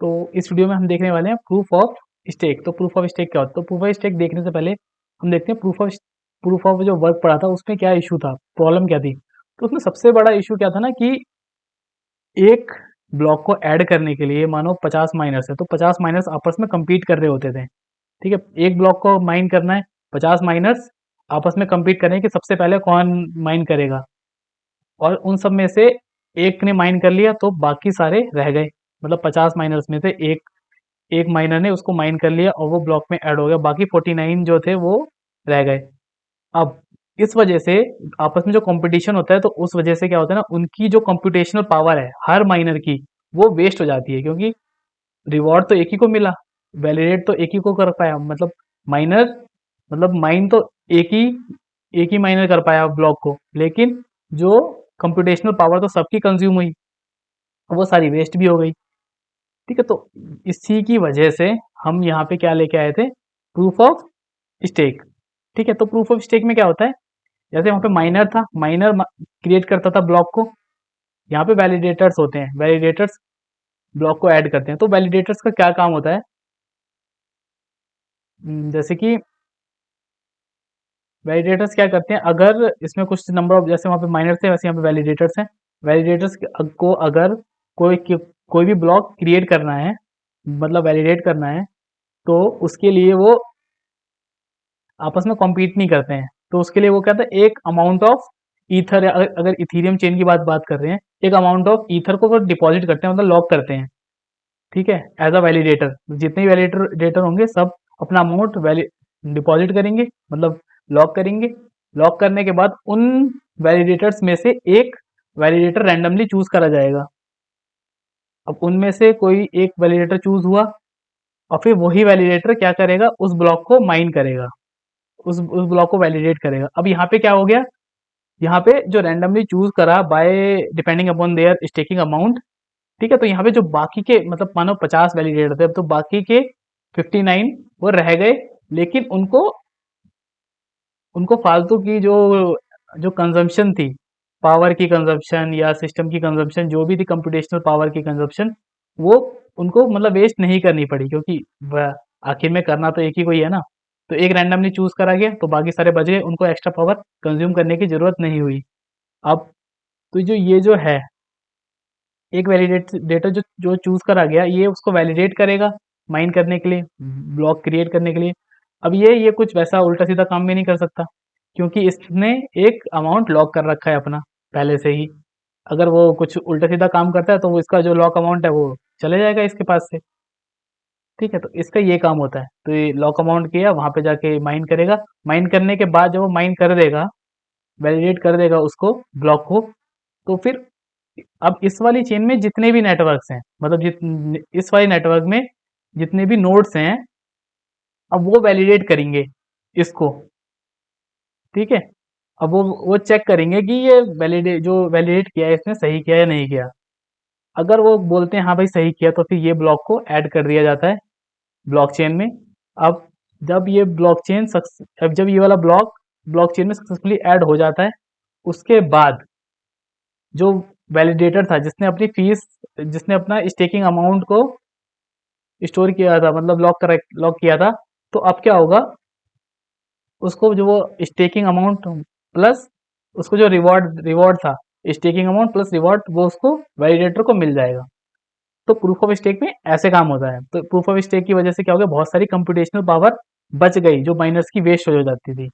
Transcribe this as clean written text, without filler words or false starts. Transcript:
तो इस वीडियो में हम देखने वाले हैं प्रूफ ऑफ स्टेक। तो प्रूफ ऑफ स्टेक क्या होता है? तो प्रूफ ऑफ स्टेक देखने से पहले हम देखते हैं प्रूफ ऑफ जो वर्क पढ़ा था उसमें क्या इशू था, प्रॉब्लम क्या थी। तो उसमें सबसे बड़ा इशू क्या था ना कि एक ब्लॉक को ऐड करने के लिए मानो 50 माइनर्स है, तो 50 माइनर्स आपस में compete कर रहे होते थे। ठीक है, एक ब्लॉक को माइन करना है, 50 माइनर्स आपस में compete करें कि सबसे पहले कौन माइन करेगा, और उन सब में से एक ने माइन कर लिया तो बाकी सारे रह गए। मतलब 50 माइनर्स में से एक एक माइनर ने उसको माइन कर लिया और वो ब्लॉक में ऐड हो गया, बाकी 49 जो थे वो रह गए। अब इस वजह से आपस में जो कंपटीशन होता है, तो उस वजह से क्या होता है ना, उनकी जो कंप्यूटेशनल पावर है हर माइनर की, वो वेस्ट हो जाती है, क्योंकि रिवॉर्ड तो एक ही को मिला, वैलिडेट तो एक ही को कर पाया। मतलब माइनर, मतलब माइन तो एक ही माइनर कर पाया ब्लॉक को, लेकिन जो कंप्यूटेशनल पावर तो सबकी कंज्यूम हुई, वो सारी वेस्ट भी हो गई। ठीक है, तो इसी की वजह से हम यहाँ पे क्या लेके आए थे, प्रूफ ऑफ स्टेक। ठीक है, तो प्रूफ ऑफ स्टेक में क्या होता है, जैसे वहाँ पे माइनर था, माइनर क्रिएट करता था ब्लॉक को, यहाँ पे वैलिडेटर्स होते हैं, वैलिडेटर्स ब्लॉक को ऐड करते हैं। तो वैलिडेटर्स का क्या काम होता है, जैसे कि वैलिडेटर्स क्या करते हैं, अगर इसमें कुछ नंबर ऑफ, जैसे वहाँ पे माइनर थे वैसे यहाँ पे वैलिडेटर्स हैं। वैलिडेटर्स को अगर कोई कोई भी ब्लॉक क्रिएट करना है, मतलब वैलिडेट करना है, तो उसके लिए वो आपस में कॉम्पीट नहीं करते हैं। तो उसके लिए वो कहता है एक अमाउंट ऑफ ईथर, अगर इथीरियम चेन की बात बात कर रहे हैं, एक अमाउंट ऑफ ईथर को वो डिपॉजिट करते हैं, मतलब लॉक करते हैं। ठीक है, एज अ वैलिडेटर जितने भी वैलिडेटर होंगे सब अपना अमाउंट डिपॉजिट करेंगे, मतलब लॉक करेंगे। लॉक करने के बाद उन वैलिडेटर्स में से एक वैलिडेटर रैंडमली चूज करा जाएगा। अब उनमें से कोई एक वैलिडेटर चूज हुआ, और फिर वही वैलिडेटर क्या करेगा, उस ब्लॉक को माइन करेगा, उस ब्लॉक को वैलिडेट करेगा। अब यहाँ पे क्या हो गया, यहाँ पे जो रैंडमली चूज करा by depending upon their staking amount. ठीक है, तो यहाँ पे जो बाकी के, मतलब मानो 50 वैलिडेटर थे, तो बाकी के 59 वो रह गए, लेकिन उनको उनको फालतू की जो जो कंजम्पशन थी, पावर की कंजम्पशन या सिस्टम की कंजम्पशन, जो भी थी कंप्यूटेशनल पावर की कंजम्पशन, वो उनको मतलब वेस्ट नहीं करनी पड़ी, क्योंकि आखिर में करना तो एक ही को ही है ना। तो एक रैंडमली चूज करा गया तो बाकी सारे बच गए, उनको एक्स्ट्रा पावर कंज्यूम करने की जरूरत नहीं हुई। अब तो जो ये जो है, एक वैलिडेट डेटा जो जो चूज करा गया, ये उसको वैलिडेट करेगा माइन करने के लिए, ब्लॉक क्रिएट करने के लिए। अब ये कुछ वैसा उल्टा सीधा काम भी नहीं कर सकता, क्योंकि इसने एक अमाउंट लॉक कर रखा है अपना पहले से ही। अगर वो कुछ उल्टा सीधा काम करता है तो वो इसका जो लॉक अमाउंट है वो चले जाएगा इसके पास से। ठीक है, तो इसका ये काम होता है। तो ये लॉक अमाउंट किया, वहां पे जाके माइन करेगा, माइन करने के बाद जब वो माइन कर देगा, वैलिडेट कर देगा उसको, ब्लॉक को, तो फिर अब इस वाली चेन में जितने भी नेटवर्क्स हैं, मतलब इस वाली नेटवर्क में जितने भी नोड्स हैं, अब वो वैलिडेट करेंगे इसको। ठीक है, अब वो चेक करेंगे कि ये वैलिडेट जो वैलिडेट किया है इसने सही किया या नहीं किया। अगर वो बोलते हैं हाँ भाई सही किया, तो फिर ये ब्लॉक को ऐड कर दिया जाता है ब्लॉकचेन में। अब जब ये ब्लॉकचेन अब जब ये वाला ब्लॉकचेन में सक्सेसफुली ऐड हो जाता है, उसके बाद जो वैलिडेटर था, जिसने अपना स्टेकिंग अमाउंट को स्टोर किया था, मतलब लॉक किया था, तो अब क्या होगा, उसको जो वो स्टेकिंग अमाउंट प्लस उसको जो रिवॉर्ड था, स्टेकिंग अमाउंट प्लस रिवॉर्ड, वो उसको वैलिडेटर को मिल जाएगा। तो प्रूफ ऑफ स्टेक में ऐसे काम होता है। तो प्रूफ ऑफ स्टेक की वजह से क्या हो गया, बहुत सारी कंप्यूटेशनल पावर बच गई जो माइनर्स की वेस्ट हो जाती थी।